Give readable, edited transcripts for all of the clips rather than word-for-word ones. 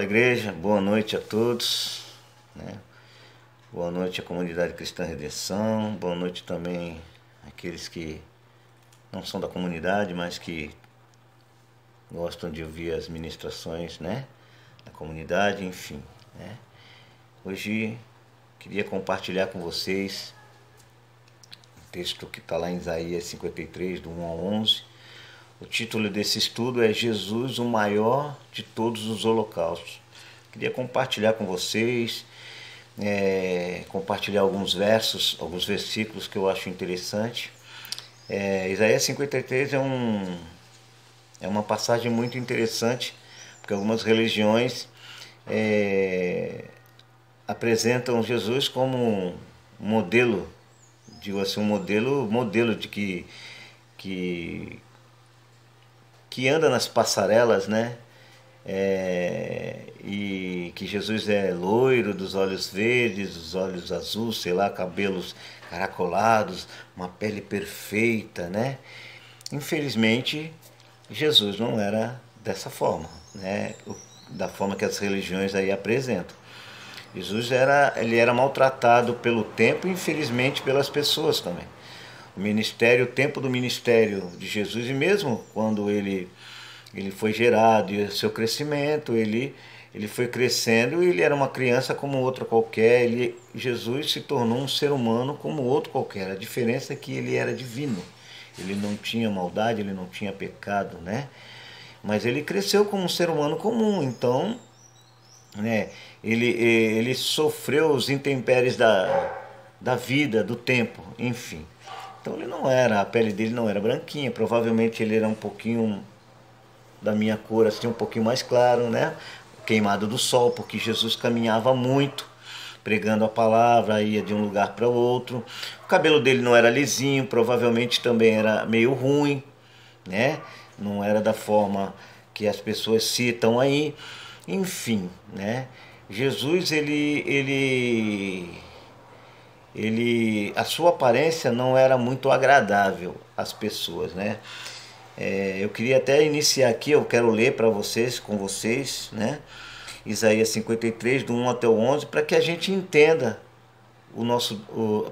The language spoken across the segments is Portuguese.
Igreja, boa noite a todos, né? Boa noite à comunidade Cristã Redenção, boa noite também àqueles que não são da comunidade, mas que gostam de ouvir as ministrações, né, da comunidade, enfim, né? Hoje queria compartilhar com vocês um texto que está lá em Isaías 53, do 1 ao 11. O título desse estudo é Jesus, o maior de todos os holocaustos. Queria compartilhar com vocês, compartilhar alguns versos, alguns versículos que eu acho interessante. Isaías 53 é uma passagem muito interessante, porque algumas religiões apresentam Jesus como um modelo, digo assim, um modelo de que anda nas passarelas, né? E que Jesus é loiro, dos olhos verdes, dos olhos azuis, sei lá, cabelos caracolados, uma pele perfeita, né? Infelizmente, Jesus não era dessa forma, né? Da forma que as religiões aí apresentam. Jesus ele era maltratado pelo tempo e infelizmente pelas pessoas também. O tempo do ministério de Jesus, e mesmo quando ele foi gerado e o seu crescimento, ele foi crescendo e ele era uma criança como outra qualquer. Jesus se tornou um ser humano como outro qualquer. A diferença é que ele era divino. Ele não tinha maldade, ele não tinha pecado, né? Mas ele cresceu como um ser humano comum, então, né, ele sofreu os intempéries da vida, do tempo, enfim. Então a pele dele não era branquinha, provavelmente ele era um pouquinho da minha cor, assim, um pouquinho mais claro, né? Queimado do sol, porque Jesus caminhava muito, pregando a palavra, ia de um lugar para o outro. O cabelo dele não era lisinho, provavelmente também era meio ruim, né? Não era da forma que as pessoas citam aí. Enfim, né? Jesus, a sua aparência não era muito agradável às pessoas, né? Eu queria até iniciar aqui, eu quero ler para vocês, com vocês, né? Isaías 53, do 1 até o 11, para que a gente entenda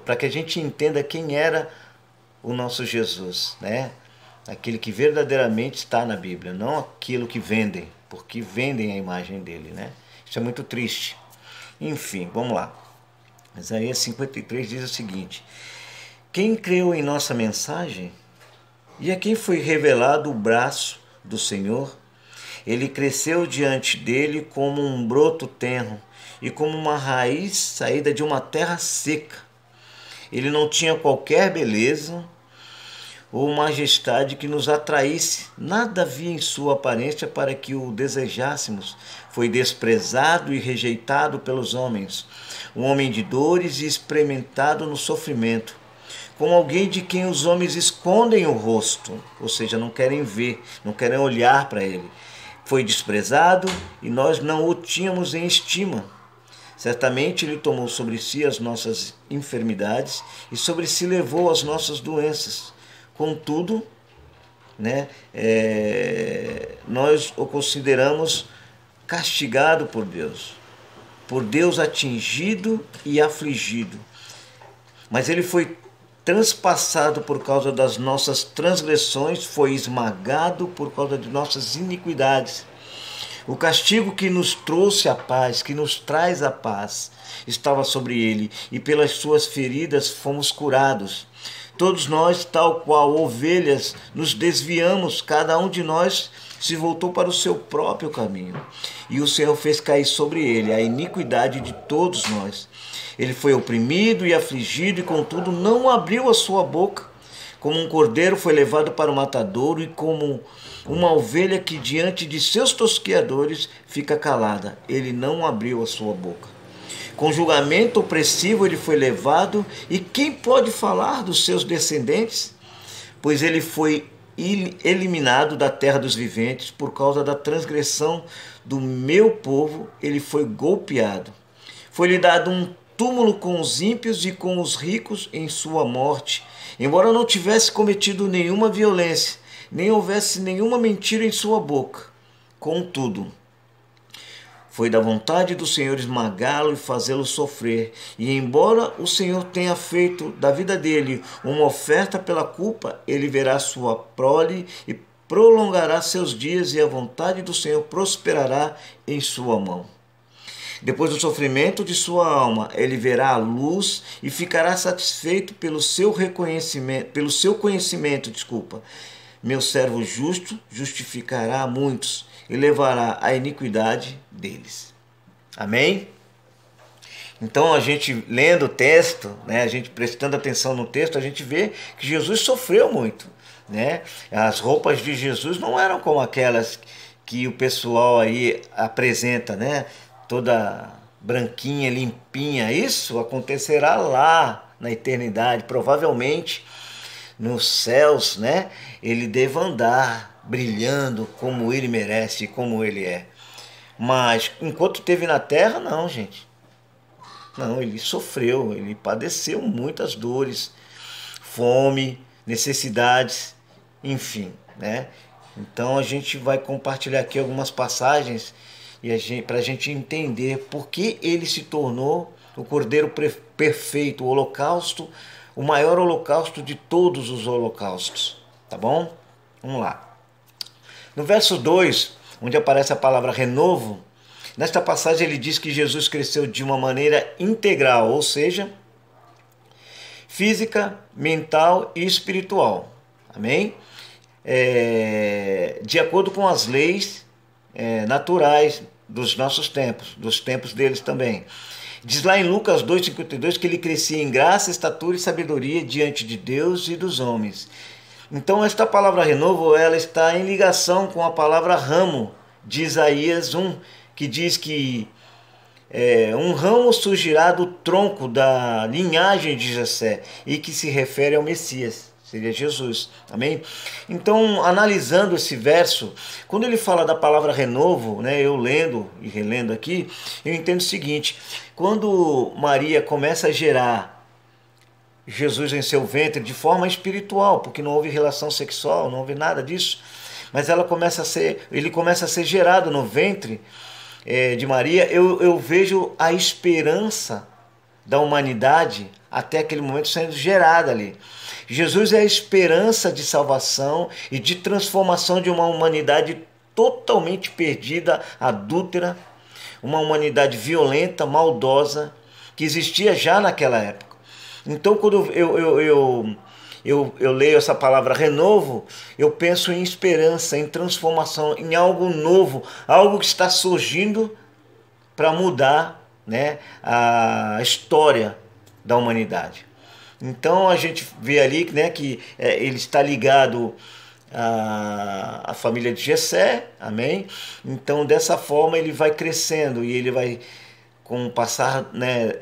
para que a gente entenda quem era o nosso Jesus, né? Aquele que verdadeiramente está na Bíblia, não aquilo que vendem, porque vendem a imagem dele, né? Isso é muito triste. Enfim, vamos lá. Isaías 53 diz o seguinte: quem creu em nossa mensagem? E a quem foi revelado o braço do Senhor? Ele cresceu diante dele como um broto tenro e como uma raiz saída de uma terra seca. Ele não tinha qualquer beleza ou majestade que nos atraísse. Nada havia em sua aparência para que o desejássemos. Foi desprezado e rejeitado pelos homens, um homem de dores e experimentado no sofrimento, como alguém de quem os homens escondem o rosto, ou seja, não querem ver, não querem olhar para ele. Foi desprezado e nós não o tínhamos em estima. Certamente ele tomou sobre si as nossas enfermidades e sobre si levou as nossas doenças. Contudo, né, nós o consideramos castigado por Deus atingido e afligido. Mas ele foi transpassado por causa das nossas transgressões, foi esmagado por causa de nossas iniquidades. O castigo que nos trouxe a paz, que nos traz a paz, estava sobre ele, e pelas suas feridas fomos curados. Todos nós, tal qual ovelhas, nos desviamos, cada um de nós se voltou para o seu próprio caminho. E o Senhor fez cair sobre ele a iniquidade de todos nós. Ele foi oprimido e afligido, e contudo não abriu a sua boca. Como um cordeiro foi levado para o matadouro, e como uma ovelha que diante de seus tosqueadores fica calada, ele não abriu a sua boca. Com julgamento opressivo ele foi levado, e quem pode falar dos seus descendentes? Pois ele foi eliminado da terra dos viventes, por causa da transgressão do meu povo, ele foi golpeado. Foi-lhe dado um túmulo com os ímpios e com os ricos em sua morte, embora não tivesse cometido nenhuma violência, nem houvesse nenhuma mentira em sua boca. Contudo, Foi da vontade do Senhor esmagá-lo e fazê-lo sofrer. E embora o Senhor tenha feito da vida dele uma oferta pela culpa, ele verá sua prole e prolongará seus dias, e a vontade do Senhor prosperará em sua mão. Depois do sofrimento de sua alma, ele verá a luz e ficará satisfeito pelo seu conhecimento. Meu servo justo justificará muitos e levará a iniquidade deles. Amém? Então a gente lendo o texto, né, a gente prestando atenção no texto, a gente vê que Jesus sofreu muito, né? As roupas de Jesus não eram como aquelas que o pessoal aí apresenta, né? Toda branquinha, limpinha. Isso acontecerá lá na eternidade, provavelmente nos céus, né? Ele deve andar brilhando como ele merece, como ele é. Mas enquanto esteve na terra, não, gente. Não, ele sofreu, ele padeceu muitas dores, fome, necessidades, enfim, né? Então a gente vai compartilhar aqui algumas passagens e para a gente entender por que ele se tornou o Cordeiro perfeito, o holocausto, o maior holocausto de todos os holocaustos, tá bom? Vamos lá. No verso 2, onde aparece a palavra renovo, nesta passagem ele diz que Jesus cresceu de uma maneira integral, ou seja, física, mental e espiritual. Amém? De acordo com as leis naturais dos nossos tempos, dos tempos deles também. Diz lá em Lucas 2,52 que ele crescia em graça, estatura e sabedoria diante de Deus e dos homens. Então esta palavra renovo, ela está em ligação com a palavra ramo de Isaías 1, que diz que um ramo surgirá do tronco da linhagem de Jessé, e que se refere ao Messias, seria Jesus. Amém? Então, analisando esse verso, quando ele fala da palavra renovo, né, eu lendo e relendo aqui, eu entendo o seguinte: quando Maria começa a gerar Jesus em seu ventre de forma espiritual, porque não houve relação sexual, não houve nada disso, mas ele começa a ser gerado no ventre de Maria, eu vejo a esperança da humanidade até aquele momento sendo gerada ali. Jesus é a esperança de salvação e de transformação de uma humanidade totalmente perdida, adúltera, uma humanidade violenta, maldosa, que existia já naquela época. Então, quando eu leio essa palavra renovo, eu penso em esperança, em transformação, em algo novo, algo que está surgindo para mudar, né, a história da humanidade. Então a gente vê ali, né, que ele está ligado à família de Jessé, amém? Então dessa forma ele vai crescendo e ele vai, com o passar, né,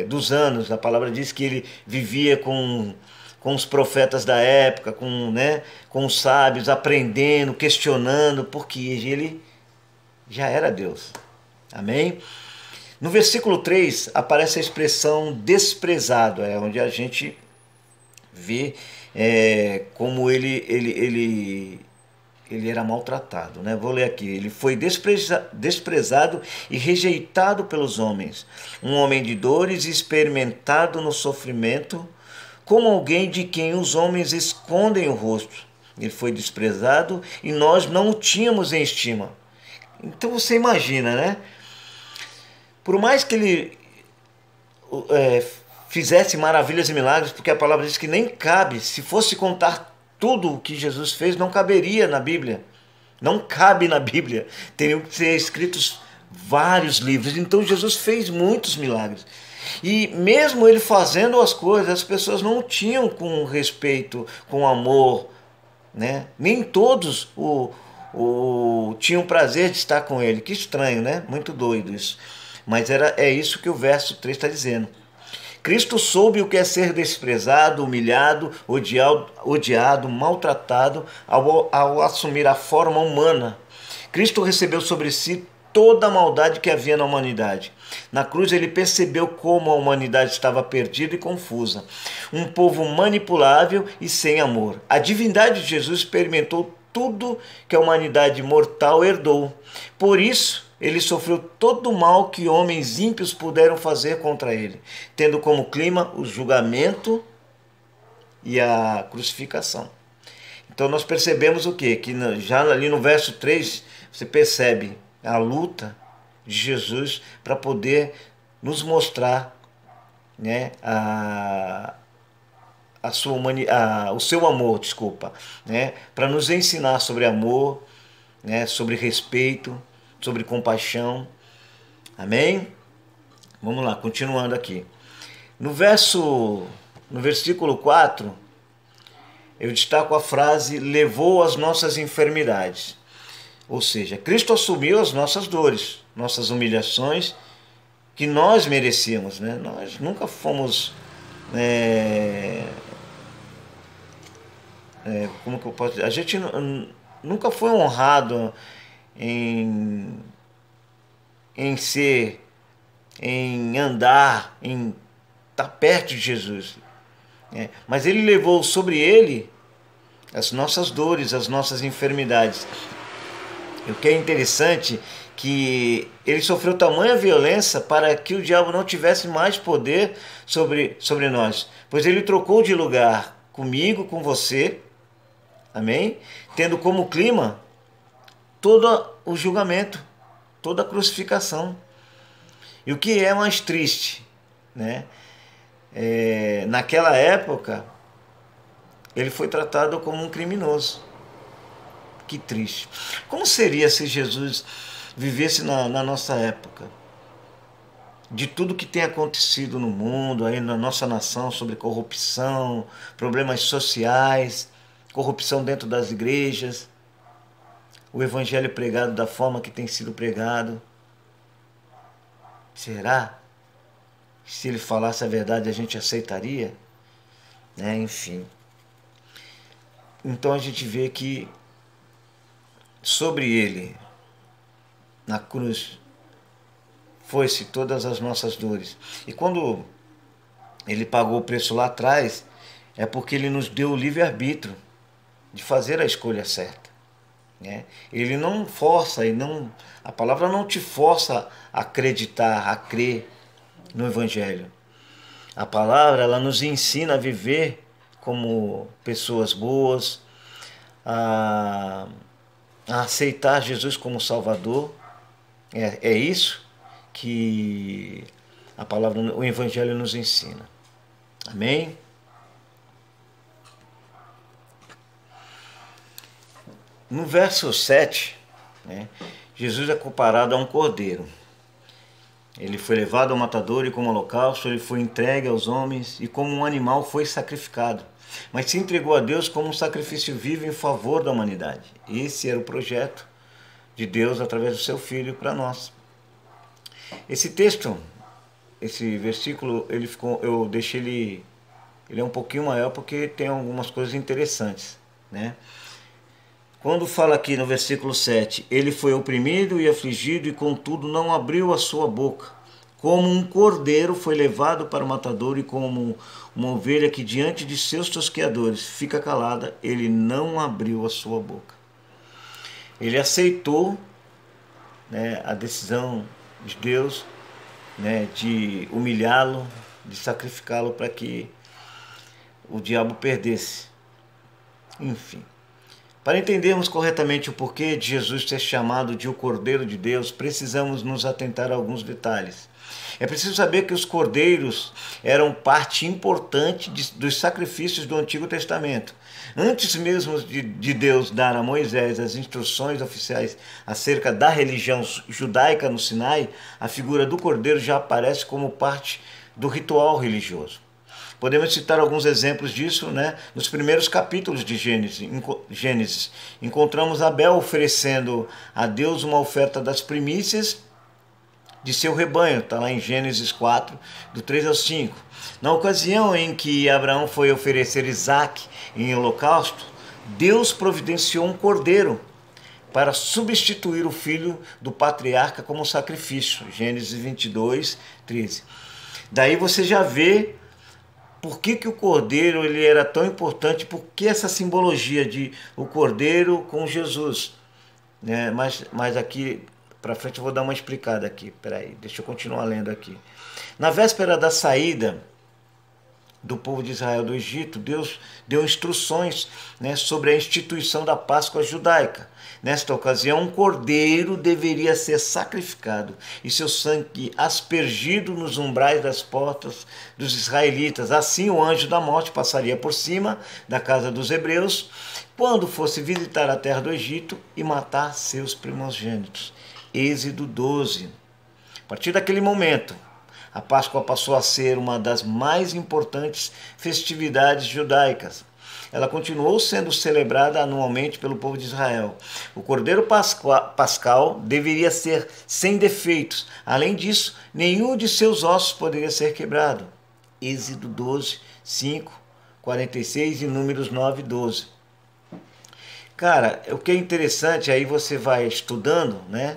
dos anos, a palavra diz que ele vivia com os profetas da época, com os sábios, aprendendo, questionando, porque ele já era Deus. Amém? No versículo 3 aparece a expressão desprezado, onde a gente vê como ele era maltratado, né? Vou ler aqui. Ele foi desprezado e rejeitado pelos homens, um homem de dores, experimentado no sofrimento, como alguém de quem os homens escondem o rosto. Ele foi desprezado e nós não o tínhamos em estima. Então você imagina, né? Por mais que ele fizesse maravilhas e milagres, porque a palavra diz que nem cabe, se fosse contar tudo o que Jesus fez, não caberia na Bíblia. Não cabe na Bíblia. Teriam que ser escritos vários livros. Então Jesus fez muitos milagres. E mesmo ele fazendo as coisas, as pessoas não tinham com respeito, com amor, né? Nem todos tinham prazer de estar com ele. Que estranho, né? Muito doido isso. Mas é isso que o verso 3 está dizendo. Cristo soube o que é ser desprezado, humilhado, odiado, maltratado ao assumir a forma humana. Cristo recebeu sobre si toda a maldade que havia na humanidade. Na cruz ele percebeu como a humanidade estava perdida e confusa. Um povo manipulável e sem amor. A divindade de Jesus experimentou tudo que a humanidade mortal herdou. Por isso, ele sofreu todo o mal que homens ímpios puderam fazer contra ele, tendo como clima o julgamento e a crucificação. Então nós percebemos o quê? Que já ali no verso 3, você percebe a luta de Jesus para poder nos mostrar, né, o seu amor, desculpa, né, para nos ensinar sobre amor, né, sobre respeito, sobre compaixão. Amém? Vamos lá, continuando aqui. No versículo 4, eu destaco a frase: levou as nossas enfermidades. Ou seja, Cristo assumiu as nossas dores, nossas humilhações que nós merecíamos, né? Nós nunca fomos, como que eu posso dizer? A gente nunca foi honrado em ser, em andar, em estar perto de Jesus. Mas ele levou sobre ele as nossas dores, as nossas enfermidades. E o que é interessante, que ele sofreu tamanha violência para que o diabo não tivesse mais poder sobre nós, pois ele trocou de lugar comigo, com você, amém? Tendo como clima todo o julgamento, toda a crucificação. E o que é mais triste, né? Naquela época, ele foi tratado como um criminoso. Que triste. Como seria se Jesus vivesse na nossa época? De tudo que tem acontecido no mundo, aí na nossa nação, sobre corrupção, problemas sociais, corrupção dentro das igrejas, o evangelho pregado da forma que tem sido pregado. Será? Se ele falasse a verdade, a gente aceitaria? Enfim. Então a gente vê que sobre ele, na cruz, foi-se todas as nossas dores. E quando ele pagou o preço lá atrás, é porque ele nos deu o livre-arbítrio de fazer a escolha certa. Ele não força, a palavra não te força a acreditar, a crer no Evangelho. A palavra, ela nos ensina a viver como pessoas boas, a aceitar Jesus como Salvador. É isso que a palavra, o Evangelho nos ensina. Amém? No verso 7, Jesus é comparado a um cordeiro. Ele foi levado ao matador e como holocausto ele foi entregue aos homens e como um animal foi sacrificado. Mas se entregou a Deus como um sacrifício vivo em favor da humanidade. Esse era o projeto de Deus através do seu Filho para nós. Esse texto, esse versículo, eu deixei ele é um pouquinho maior porque tem algumas coisas interessantes, né? Quando fala aqui no versículo 7, ele foi oprimido e afligido e contudo não abriu a sua boca. Como um cordeiro foi levado para o matador e como uma ovelha que diante de seus tosqueadores fica calada, ele não abriu a sua boca. Ele aceitou, a decisão de Deus, de humilhá-lo, de sacrificá-lo para que o diabo perdesse. Enfim. Para entendermos corretamente o porquê de Jesus ser chamado de o Cordeiro de Deus, precisamos nos atentar a alguns detalhes. É preciso saber que os cordeiros eram parte importante dos sacrifícios do Antigo Testamento. Antes mesmo de Deus dar a Moisés as instruções oficiais acerca da religião judaica no Sinai, a figura do cordeiro já aparece como parte do ritual religioso. Podemos citar alguns exemplos disso, nos primeiros capítulos de Gênesis. Encontramos Abel oferecendo a Deus uma oferta das primícias de seu rebanho, está lá em Gênesis 4, do 3 ao 5. Na ocasião em que Abraão foi oferecer Isaque em holocausto, Deus providenciou um cordeiro para substituir o filho do patriarca como sacrifício. Gênesis 22, 13. Daí você já vê por que o cordeiro ele era tão importante, por que essa simbologia de o cordeiro com Jesus. Mas aqui para frente eu vou dar uma explicada aqui. Peraí, deixa eu continuar lendo aqui. Na véspera da saída do povo de Israel do Egito, Deus deu instruções, né, sobre a instituição da Páscoa judaica. Nesta ocasião, um cordeiro deveria ser sacrificado e seu sangue aspergido nos umbrais das portas dos israelitas. Assim, o anjo da morte passaria por cima da casa dos hebreus quando fosse visitar a terra do Egito e matar seus primogênitos. Êxodo 12. A partir daquele momento, a Páscoa passou a ser uma das mais importantes festividades judaicas. Ela continuou sendo celebrada anualmente pelo povo de Israel. O cordeiro pascal deveria ser sem defeitos. Além disso, nenhum de seus ossos poderia ser quebrado. Êxodo 12, 5, 46 e Números 9, 12. Cara, o que é interessante, aí você vai estudando, né?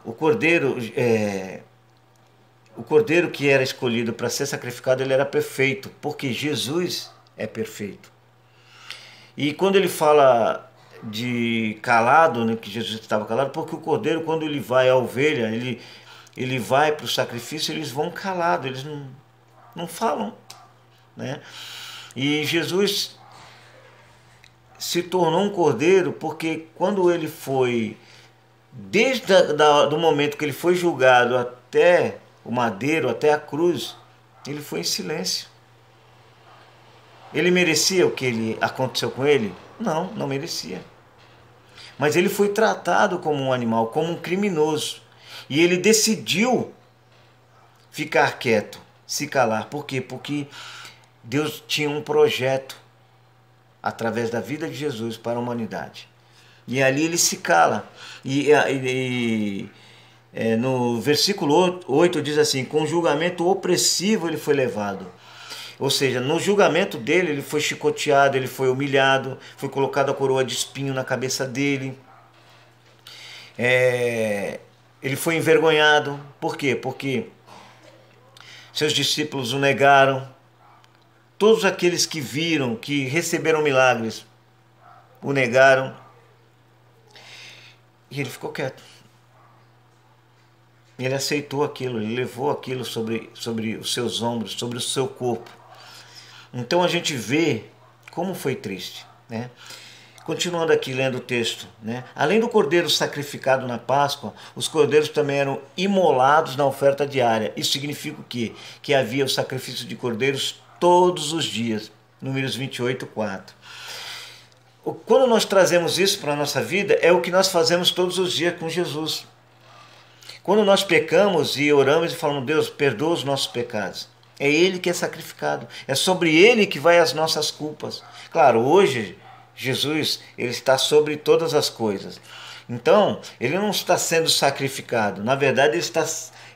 O cordeiro que era escolhido para ser sacrificado, ele era perfeito, porque Jesus é perfeito. E quando ele fala de calado, né, que Jesus estava calado, porque o cordeiro, quando ele vai à ovelha, ele vai para o sacrifício, eles vão calados, eles não falam, né? E Jesus se tornou um cordeiro porque quando ele foi, desde do momento que ele foi julgado até o madeiro, até a cruz, ele foi em silêncio. Ele merecia o que aconteceu com ele? Não, não merecia. Mas ele foi tratado como um animal, como um criminoso. E ele decidiu ficar quieto, se calar. Por quê? Porque Deus tinha um projeto através da vida de Jesus para a humanidade. E ali ele se cala. No versículo 8 diz assim: com julgamento opressivo ele foi levado. Ou seja, no julgamento dele, ele foi chicoteado, ele foi humilhado, foi colocada a coroa de espinho na cabeça dele. Ele foi envergonhado. Por quê? Porque seus discípulos o negaram. Todos aqueles que viram, que receberam milagres, o negaram. E ele ficou quieto. Ele aceitou aquilo, ele levou aquilo sobre os seus ombros, sobre o seu corpo. Então a gente vê como foi triste, né? Continuando aqui lendo o texto, né? Além do cordeiro sacrificado na Páscoa, os cordeiros também eram imolados na oferta diária. Isso significa o quê? Que havia o sacrifício de cordeiros todos os dias. Números 28, 4. Quando nós trazemos isso para a nossa vida, é o que nós fazemos todos os dias com Jesus. Quando nós pecamos e oramos e falamos: Deus, perdoa os nossos pecados. É Ele que é sacrificado. É sobre Ele que vai as nossas culpas. Claro, hoje Jesus, Ele está sobre todas as coisas. Então, Ele não está sendo sacrificado. Na verdade,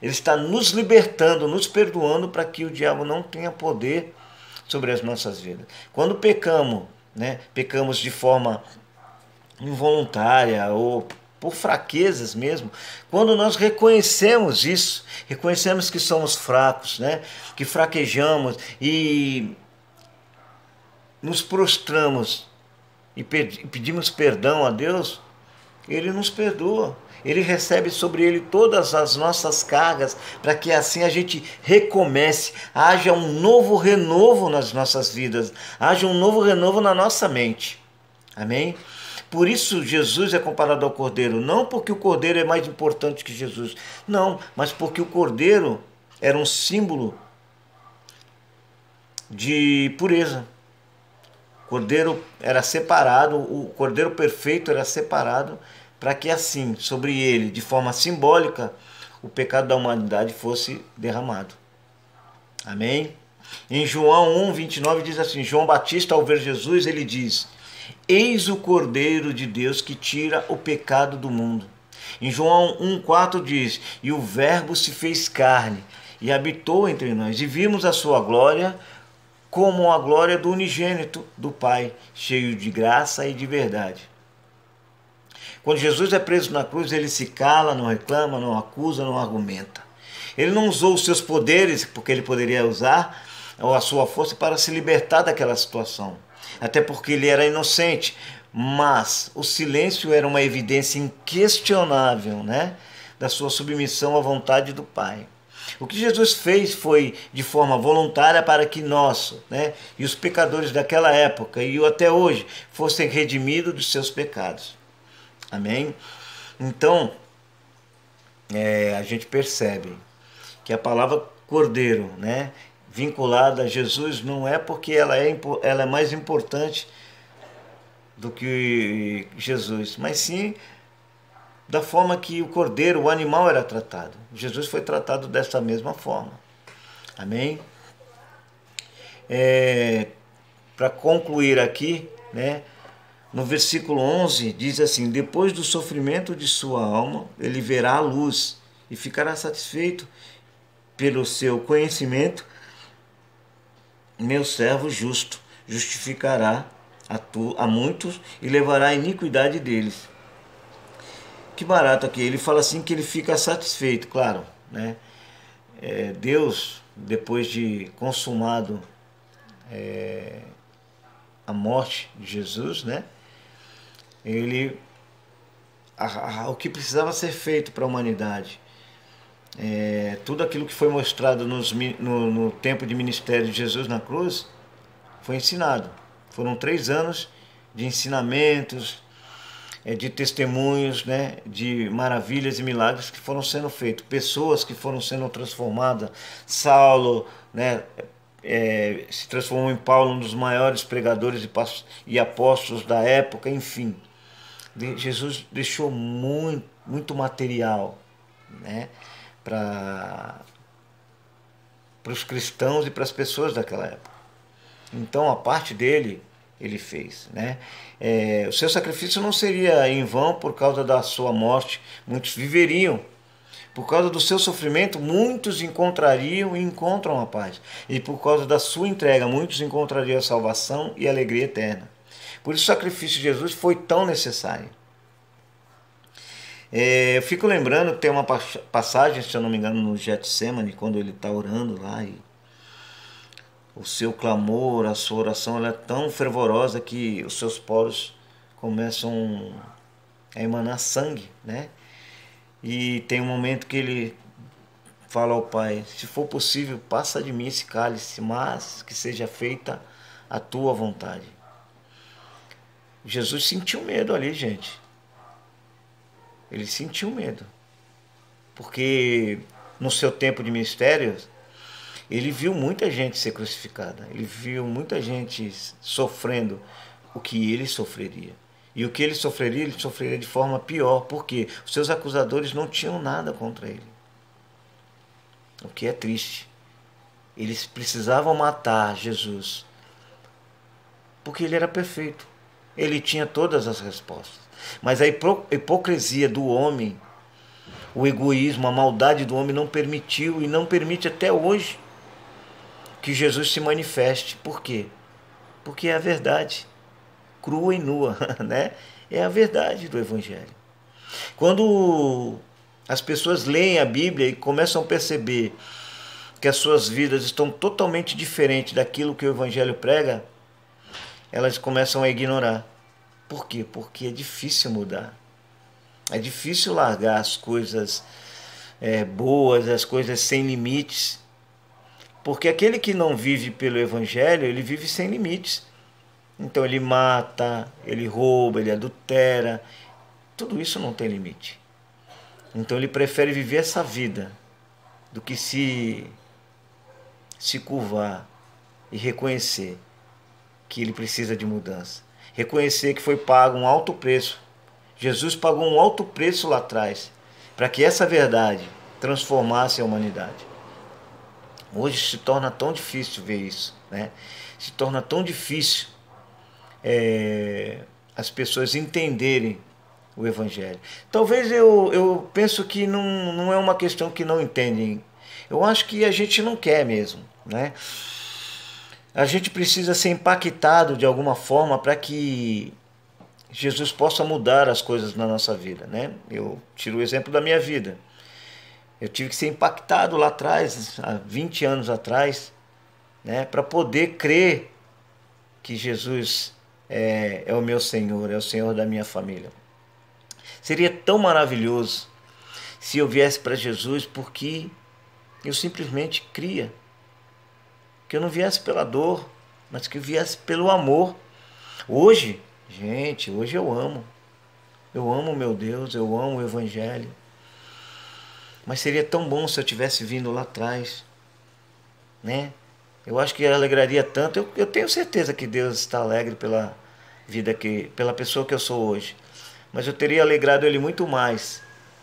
Ele está nos libertando, nos perdoando para que o diabo não tenha poder sobre as nossas vidas. Quando pecamos, né, pecamos de forma involuntária ou por fraquezas mesmo, quando nós reconhecemos isso, reconhecemos que somos fracos, né? Que fraquejamos e nos prostramos e pedimos perdão a Deus, Ele nos perdoa. Ele recebe sobre Ele todas as nossas cargas, para que assim a gente recomece, haja um novo renovo nas nossas vidas, haja um novo renovo na nossa mente. Amém? Por isso Jesus é comparado ao cordeiro, não porque o cordeiro é mais importante que Jesus, não, mas porque o cordeiro era um símbolo de pureza. O cordeiro era separado, o cordeiro perfeito era separado para que assim, sobre ele, de forma simbólica, o pecado da humanidade fosse derramado. Amém? Em João 1:29 diz assim: João Batista, ao ver Jesus, ele diz: eis o Cordeiro de Deus que tira o pecado do mundo. Em João 1:4 diz: e o Verbo se fez carne e habitou entre nós, e vimos a sua glória como a glória do unigênito do Pai, cheio de graça e de verdade. Quando Jesus é preso na cruz, ele se cala, não reclama, não acusa, não argumenta. Ele não usou os seus poderes, porque ele poderia usar, ou a sua força, para se libertar daquela situação. Até porque ele era inocente. mas o silêncio era uma evidência inquestionável, né, da sua submissão à vontade do Pai. O que Jesus fez foi de forma voluntária para que nós, né, e os pecadores daquela época e até hoje fossem redimidos dos seus pecados. Amém? Então, a gente percebe que a palavra cordeiro, né, vinculada a Jesus, não é porque ela é mais importante do que Jesus, mas sim da forma que o cordeiro, o animal, era tratado. Jesus foi tratado dessa mesma forma. Amém? Para concluir aqui, né, no versículo 11 diz assim: depois do sofrimento de sua alma, ele verá a luz e ficará satisfeito pelo seu conhecimento. Meu servo justo justificará a muitos e levará a iniquidade deles. Que barato aqui, ele fala assim que ele fica satisfeito, claro, né? Deus, depois de consumado a morte de Jesus, né? Ele, o que precisava ser feito para a humanidade, tudo aquilo que foi mostrado no tempo de ministério de Jesus na cruz, foi ensinado. Foram 3 anos de ensinamentos, de testemunhos, né, de maravilhas e milagres que foram sendo feitos, pessoas que foram sendo transformadas. Saulo, né, se transformou em Paulo, um dos maiores pregadores e apóstolos da época, enfim. Jesus deixou muito material, né, para os cristãos e para as pessoas daquela época. Então a parte dele ele fez, né? O seu sacrifício não seria em vão por causa da sua morte. Muitos viveriam. Por causa do seu sofrimento, muitos encontrariam e encontram a paz. E por causa da sua entrega, muitos encontrariam a salvação e a alegria eterna. Por isso o sacrifício de Jesus foi tão necessário. Eu fico lembrando que tem uma passagem, se eu não me engano, no Getsemane, quando ele está orando lá, e o seu clamor, a sua oração, ela é tão fervorosa que os seus poros começam a emanar sangue, né? E tem um momento que ele fala ao Pai: se for possível, passa de mim esse cálice, mas que seja feita a tua vontade. Jesus sentiu medo ali, gente. Ele sentiu medo. Porque no seu tempo de ministério, ele viu muita gente ser crucificada. Ele viu muita gente sofrendo o que ele sofreria. E o que ele sofreria de forma pior. Porque os seus acusadores não tinham nada contra ele. O que é triste. Eles precisavam matar Jesus. Porque ele era perfeito. Ele tinha todas as respostas. Mas a hipocrisia do homem, o egoísmo, a maldade do homem não permitiu e não permite até hoje que Jesus se manifeste. Por quê? Porque é a verdade, crua e nua, né? É a verdade do Evangelho. Quando as pessoas leem a Bíblia e começam a perceber que as suas vidas estão totalmente diferentes daquilo que o Evangelho prega, elas começam a ignorar. Por quê? Porque é difícil mudar. É difícil largar as coisas boas, as coisas sem limites. Porque aquele que não vive pelo Evangelho, ele vive sem limites. Então ele mata, ele rouba, ele adultera. Tudo isso não tem limite. Então ele prefere viver essa vida do que se curvar e reconhecer que ele precisa de mudança. Reconhecer que foi pago um alto preço. Jesus pagou um alto preço lá atrás para que essa verdade transformasse a humanidade. Hoje se torna tão difícil ver isso, né? Se torna tão difícil as pessoas entenderem o Evangelho. Talvez eu penso que não é uma questão que não entendem. Eu acho que a gente não quer mesmo, né? A gente precisa ser impactado de alguma forma para que Jesus possa mudar as coisas na nossa vida, né? Eu tiro o exemplo da minha vida. Eu tive que ser impactado lá atrás, há 20 anos atrás, né, para poder crer que Jesus é o meu Senhor, é o Senhor da minha família. Seria tão maravilhoso se eu viesse para Jesus, porque eu simplesmente cria. Que eu não viesse pela dor, mas que eu viesse pelo amor. Hoje, gente, hoje eu amo. Eu amo meu Deus, eu amo o Evangelho. Mas seria tão bom se eu tivesse vindo lá atrás, né? Eu acho que alegraria tanto. Eu tenho certeza que Deus está alegre pela vida pela pessoa que eu sou hoje. Mas eu teria alegrado Ele muito mais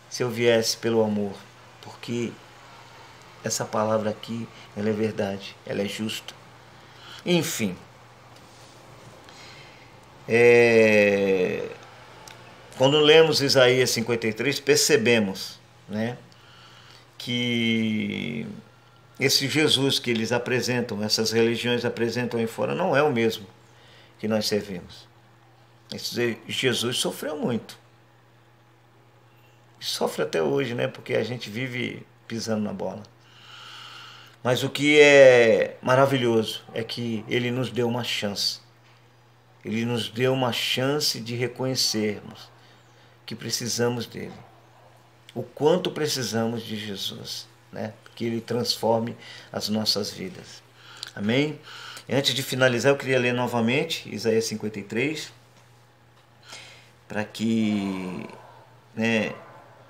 se eu viesse pelo amor, porque essa palavra aqui, ela é verdade, ela é justa. Enfim, quando lemos Isaías 53, percebemos, né, que esse Jesus que eles apresentam, essas religiões apresentam aí fora, não é o mesmo que nós servimos. Esse Jesus sofreu muito. Sofre até hoje, né? Porque a gente vive pisando na bola. Mas o que é maravilhoso é que ele nos deu uma chance. Ele nos deu uma chance de reconhecermos que precisamos dele. O quanto precisamos de Jesus, né? Que ele transforme as nossas vidas. Amém? E antes de finalizar, eu queria ler novamente Isaías 53, para que, né,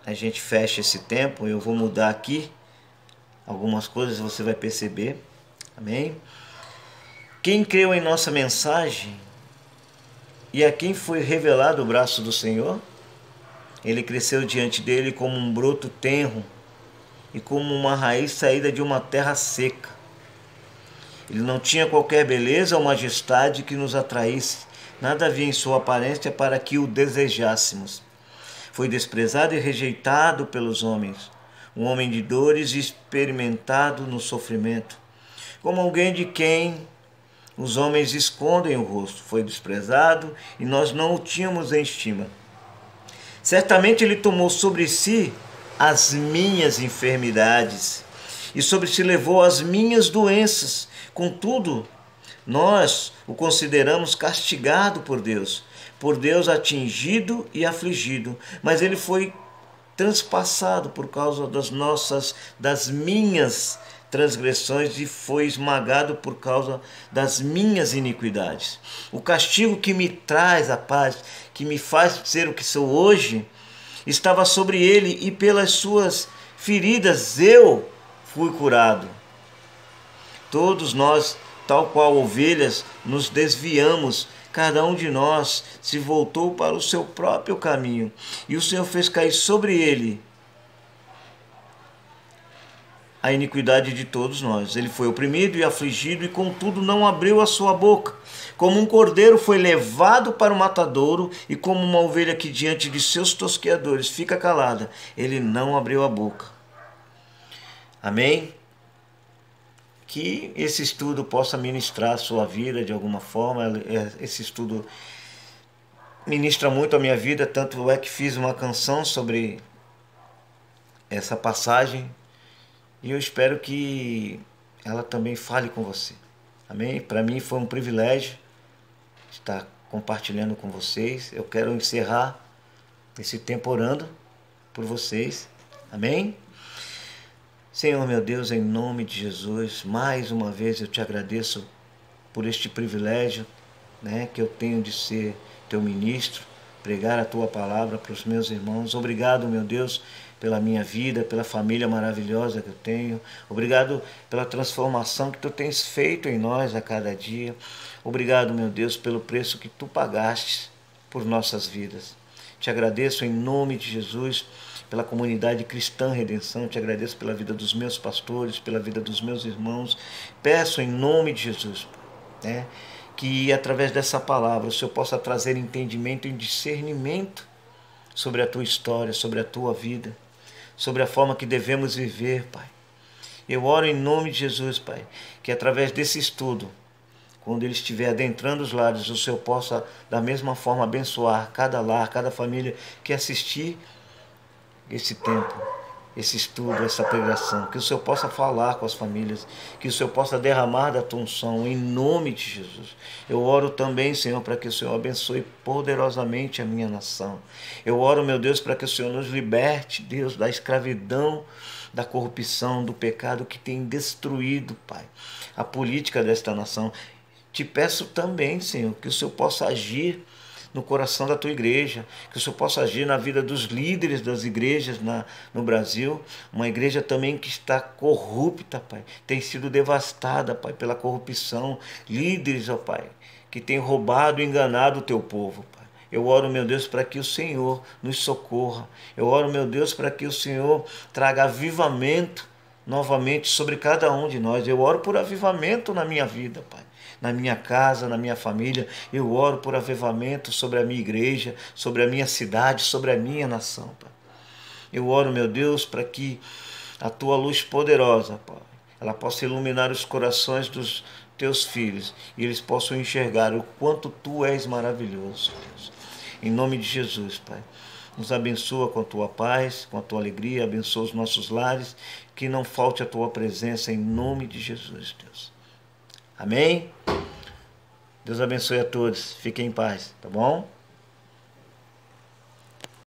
a gente feche esse tempo. Eu vou mudar aqui algumas coisas, você vai perceber. Amém? Quem creu em nossa mensagem e a quem foi revelado o braço do Senhor, ele cresceu diante dele como um broto tenro e como uma raiz saída de uma terra seca. Ele não tinha qualquer beleza ou majestade que nos atraísse, nada havia em sua aparência para que o desejássemos. Foi desprezado e rejeitado pelos homens, um homem de dores e experimentado no sofrimento, como alguém de quem os homens escondem o rosto. Foi desprezado e nós não o tínhamos em estima. Certamente ele tomou sobre si as minhas enfermidades e sobre si levou as minhas doenças. Contudo, nós o consideramos castigado por Deus atingido e afligido, mas ele foi transpassado por causa das minhas transgressões e foi esmagado por causa das minhas iniquidades. O castigo que me traz a paz, que me faz ser o que sou hoje, estava sobre ele e pelas suas feridas eu fui curado. Todos nós, tal qual ovelhas, nos desviamos, cada um de nós se voltou para o seu próprio caminho, e o Senhor fez cair sobre ele a iniquidade de todos nós. Ele foi oprimido e afligido, e contudo não abriu a sua boca. Como um cordeiro foi levado para o matadouro, e como uma ovelha que diante de seus tosqueadores fica calada, ele não abriu a boca. Amém? Que esse estudo possa ministrar a sua vida de alguma forma. Esse estudo ministra muito a minha vida, tanto é que fiz uma canção sobre essa passagem e eu espero que ela também fale com você. Amém? Para mim foi um privilégio estar compartilhando com vocês. Eu quero encerrar esse tempo orando por vocês. Amém? Senhor meu Deus, em nome de Jesus, mais uma vez eu te agradeço por este privilégio, né, que eu tenho de ser teu ministro, pregar a tua palavra para os meus irmãos. Obrigado, meu Deus, pela minha vida, pela família maravilhosa que eu tenho. Obrigado pela transformação que tu tens feito em nós a cada dia. Obrigado, meu Deus, pelo preço que tu pagaste por nossas vidas. Te agradeço em nome de Jesus pela comunidade cristã Redenção. Te agradeço pela vida dos meus pastores, pela vida dos meus irmãos. Peço em nome de Jesus, né, que através dessa palavra o Senhor possa trazer entendimento e discernimento sobre a tua história, sobre a tua vida, sobre a forma que devemos viver, Pai. Eu oro em nome de Jesus, Pai, que através desse estudo, quando ele estiver adentrando os lares, o Senhor possa da mesma forma abençoar cada lar, cada família que assistir esse tempo. esse estudo, essa pregação, que o Senhor possa falar com as famílias, que o Senhor possa derramar da tua unção, em nome de Jesus. Eu oro também, Senhor, para que o Senhor abençoe poderosamente a minha nação. Eu oro, meu Deus, para que o Senhor nos liberte, Deus, da escravidão, da corrupção, do pecado que tem destruído, Pai, a política desta nação. Te peço também, Senhor, que o Senhor possa agir no coração da tua igreja, que o Senhor possa agir na vida dos líderes das igrejas no Brasil, uma igreja também que está corrupta, Pai, tem sido devastada, Pai, pela corrupção, líderes, ó Pai, que têm roubado e enganado o teu povo, Pai. Eu oro, meu Deus, para que o Senhor nos socorra. Eu oro, meu Deus, para que o Senhor traga avivamento novamente sobre cada um de nós. Eu oro por avivamento na minha vida, Pai, na minha casa, na minha família. Eu oro por avivamento sobre a minha igreja, sobre a minha cidade, sobre a minha nação, Pai. Eu oro, meu Deus, para que a tua luz poderosa, Pai, ela possa iluminar os corações dos teus filhos e eles possam enxergar o quanto tu és maravilhoso, Deus. Em nome de Jesus, Pai, nos abençoa com a tua paz, com a tua alegria, abençoa os nossos lares, que não falte a tua presença, em nome de Jesus, Deus. Amém? Deus abençoe a todos. Fiquem em paz, tá bom?